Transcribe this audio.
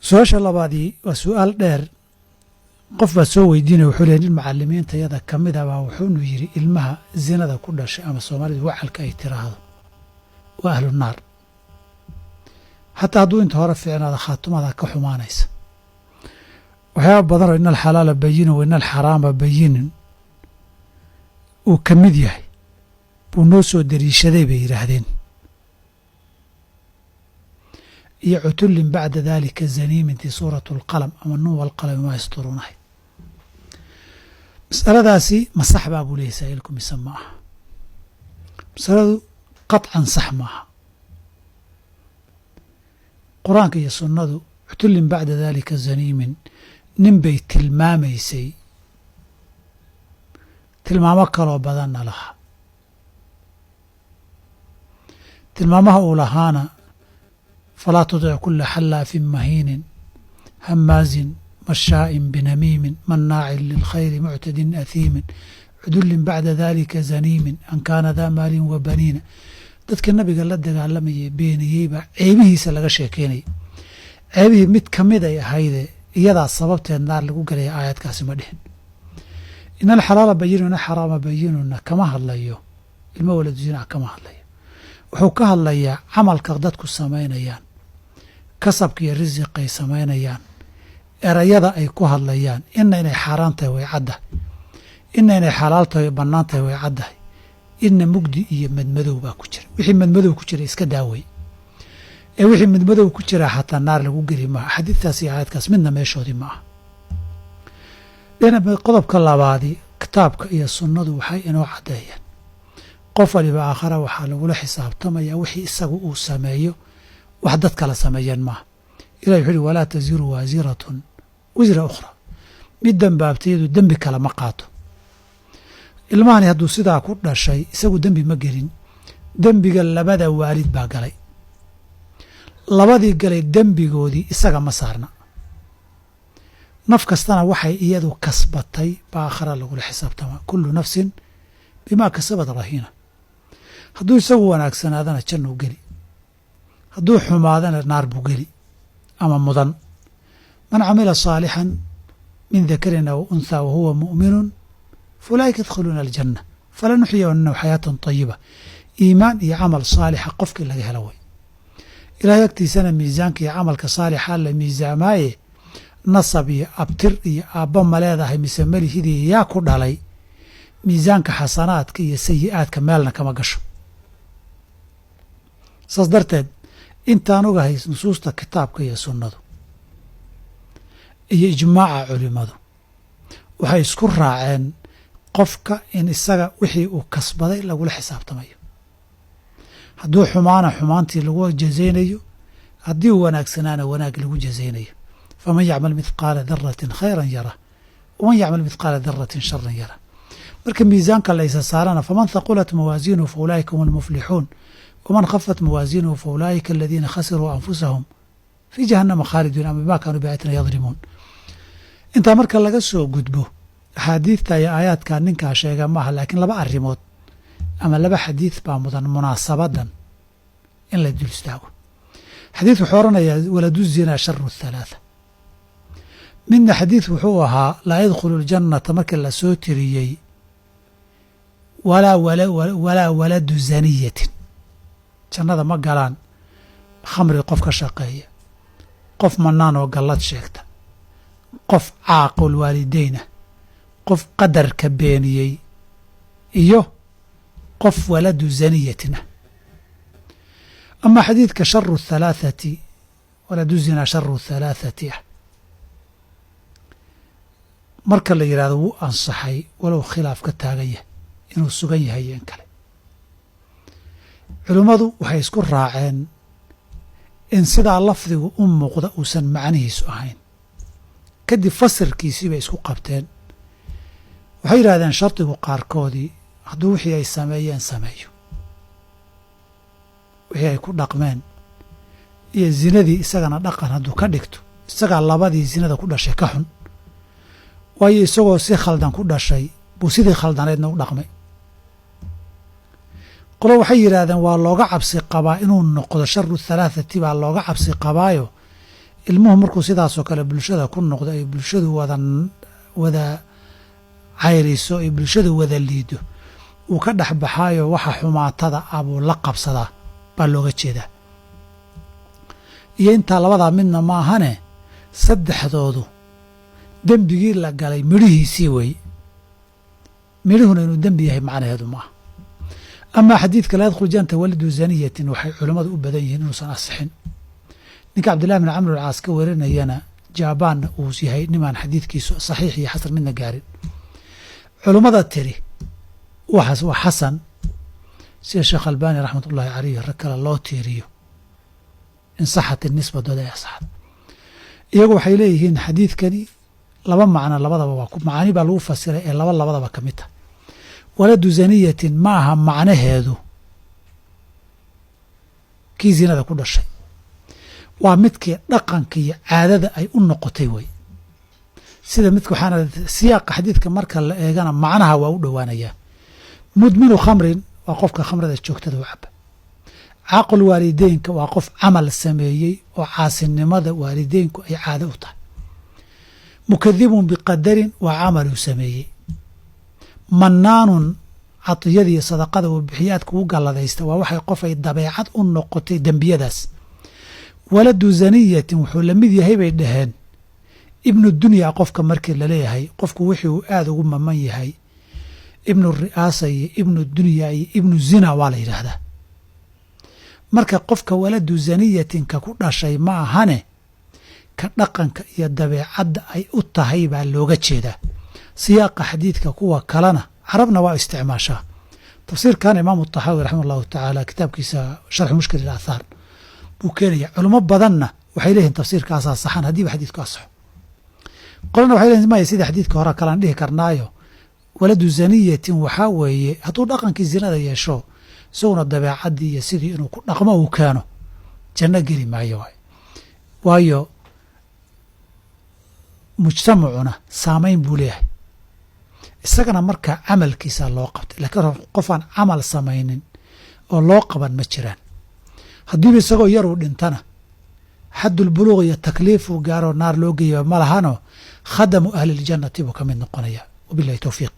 su-aasha labaadii waa su-aal dheer. qof baa soo weydiinaya wuxuu leeyahay nin macalimiintayada ka mid ah baa wuxuunu yidhi ilmaha zinada ku dhashay ama soomaalidu wacalka ay tiraahdo waa ahlu naar, xataa hadduu inta hore fiicnaada khaatumada ka xumaanaysa. waxyaaba badanoo ina alxalaala bayinin wa ina alxaraama bayinin uu ka mid yahay buu noo soo dariishaday bay yidhaahdeen. iyo cutullin bacda daalika zaniimintii suuratu alqalam ama nuun walqalami maa yasturuunahay. masaladaasi ma sax baa buu leeyahy saa'ilku mise ma aha? masaladu qaطcan sax maaha. qur-aanka iyo sunnadu cutullin bacda daalika zaniimin nin bay tilmaamaysay, tilmaamo kaloo badanna laha. tilmaamaha uu lahaana falaa tudic kula xallaafin mahiinin hamaazin mashaa'in binamiimin mannaacin lilkhayri muctadin ahiimin cudullin bacda daalika zaniimin an kaana daa maalin wa baniina. dadka nabiga la dagaalamayay beeniyeyba ceebihiisa laga sheekeynaya. ceebihii mid ka mid ay ahayde iyadaa sababteed naar lagu gelaya aayadkaasi ma dhihin. ina alxalaala bayinun ina xaraama bayinunna kama hadlayo ilmo waladu zina kama hadlayo. wuxuu ka hadlayaa camalka dadku samaynayaan, kasabka iyo risiqay samaynayaan, erayada ay ku hadlayaan. ina inay xaaraan tahay way caddahay, ina inay xalaal tahay way bannaan tahay way caddahay. ina mugdi iyo madmadow baa ku jira. wixii madmadow ku jira iska daaway, ee wixii madmadow ku jira xataa naar lagu geli maaha. xadiidkaas iyo aayadkaas midna meeshoodii ma aha. qodobka labaadii kitaabka iyo sunnadu waxay inoo caddeeyeen qof waliba aakhara waxaa lagula xisaabtamaya wixii isagu uu sameeyo, wax dad kala sameeyeen maaha. ilahi wuxuu uhi walaa taziru waasiratun wisra ukhra, mid dembaabtayadu dembi kale ma qaato. ilmahani hadduu sidaa ku dhashay isagu dembi ma gelin, dembiga labada waalid baa galay. labadii galay dembigoodii isaga ma saarna. naf kastana waxay iyadu kasbatay baa aakhara lagula xisaabtamaa. kullu nafsin bimaa kasabat rahiina. hadduu isagu wanaagsanaadana jannuu geli, hadduu xumaadana naar buu geli ama mudan. man camila saalixan min dakarin aw unthaa wa huwa mu'minun faulaa'ika yadkhuluuna aljanna falanuxyiyannahu xayaatan tayiba. iimaan iyo camal saalixa qofkii laga helo way. ilaahay agtiisana miisaanka iyo camalka saalixa la miisaamaaye nasab iyo abtir iyo aabba ma leedahay mise melihidii yaa ku dhalay, miisaanka xasanaadka iyo sayi'aadka meelna kama gasho. saas darteed intaan ogahay nusuusta kitaabka iyo sunnadu iyo ijmaaca culimmadu waxay isku raaceen qofka in isaga wixii uu kasbaday lagula xisaabtamayo. hadduu xumaana xumaantii lagu jazaynayo, haddii uu wanaagsanaana wanaag lagu jazaynayo. faman yacmal midqaala daratin khayran yara waman yacmal midqaala daratin sharan yara. marka miisaanka laysa saarana faman haqulat mawaasiinuhu fa ulaa'ika hum almuflixuun waman khafat mawaasiinuhu fa ulaa'ika aladiina khasiruu anfusahum fii jahannama khaaliduun ama bimaa kaanuu biaayatina yadlimuun. intaa marka laga soo gudbo axaadiidta iyo aayaadka ninkaa sheega maaha, laakiin laba arrimood ama laba xadiid baa mudan munaasabadan in la dul istaago. xadiid wuxuu oranayaa waladu zinaa sharu halaatha. midna xadiid wuxuu ahaa laa yadkhulu ljannata markii la soo tiriyey walaa waladu zaniyatin, jannada ma galaan khamri qof ka shaqeeya, qof mannaan oo gallad sheegta, qof caaqul waalideynah, qof qadarka beeniyey, iyo qof waladu zaniyatina. ama xadiidka sharu halaathati waladu zinaa sharu halaathati ah marka la yidhahdo wuu ansaxay walow khilaaf ka taaganya inuu sugan yahay iyo in kale. culimmadu waxay isku raaceen in sidaa lafdigu u muuqda uusan macnihiisu ahayn. kadib fasirkiisii bay isku qabteen. waxay yidhahdeen shardigu qaarkoodii hadduu wixii ay sameeyeen sameeyo, wixii ay ku dhaqmeen iyo zinadii isagana dhaqan hadduu ka dhigto, isagaa labadii zinada ku dhashay ka xun. waayo isagoo si khaldan ku dhashay buu sidii khaldanaydna u dhaqmay. qolo waxay yidhaahdeen waa looga cabsi qabaa inuu noqdo sharu halaathati baa looga cabsi qabaayo ilmuhu markuu sidaasoo kale bulshada ku noqdo ay bulshadu wada cayriso ay bulshadu wada liido uu ka dhex baxaayo waxa xumaatada ah buu la qabsadaa baa looga jeedaa. iyo intaa labadaa midna ma ahane saddexdoodu dembigii la galay midhihiisii wey. midhuhuna inuu dembi yahay macnaheedu maaha. amaa xadiidka laa yadkhul jannata walidu zaniyatin waxay culammadu u badan yihiin inuusan asixin. ninka cabdillahi bin camr alcaas ka warinayana jaabaanna uu yahay nimaan xadiidkiisu saxiix iyo xasan midna gaarin. culummada tiri waxaas waa xasan sida sheekh albaani raxmat ullaahi caleyh rag kale loo tiiriyo insaxat nisbadooda ay asaxad. iyagu waxay leeyihiin xadiidkani laba macno labadaba waa macaani baa lagu fasiray ee labadaba ka mid tahay. waladu zaniyatin ma aha macnaheedu kii zinada ku dhashay, waa midkii dhaqanka iyo caadada ay u noqotay wey. sida midka waxaana siyaaqa xadiidka marka la eegana macnaha waa u dhowaanayaa. mudminu khamrin waa qofka khamrada joogtada u caba. caaqul waalideynka waa qof camal sameeyey oo caasinimada waalideynku ay caado u tahay. mukadibun biqadarin waa camaluu sameeyey. mannaanun cadiyadiiyo sadaqada uu bixiyaadka u galladaysta waa waxay qof ay dabeecad u noqotay dembiyadaas. waladu zaniyatin wuxuu la mid yahay bay dhaheen ibnu dunyaa qofka markii laleeyahay qofku wixii uu aada ugu maman yahay ibnu ri'aasa iyo ibnu dunyaa iyo ibnu zina waa la yidhaahdaa. marka qofka waladu zaniyatinka ku dhashay ma ahane ka dhaqanka iyo dabeecadda ay u tahay baa looga jeedaa. siyaaqa xadiidka kuwa kalena carabna waa isticmaashaa. tafsiirkan imaamu taxaawi raximah allahu tacaala kitaabkiisa sharxu mushkil ilaathaar buu keenaya. culimo badanna waxay leeyihin tafsiirkaasaa saxan haddiiba xadiidku asaxo. qolana waxay leeyihin maya sida xadiidka hore kalaan dhihi karnaayo waladu zaniyatin waxaa weeye hadduu dhaqankii zinada yeesho isaguna dabeecaddii iyo sidii inuu ku dhaqmo uu keeno janno geli maayo waay. waayo mujtamacuna saamayn buu leeyahay. isagana markaa camalkiisa loo qabtay laakiin qofaan camal samaynin oo loo qaban ma jiraan. haddiiba isagoo yaruu dhintana xaddulbuluuq iyo takliifuu gaaroo naar loo geeyo ma lahano khadamu ahliljannati buu ka mid noqonaya. wabillahi towfiiq.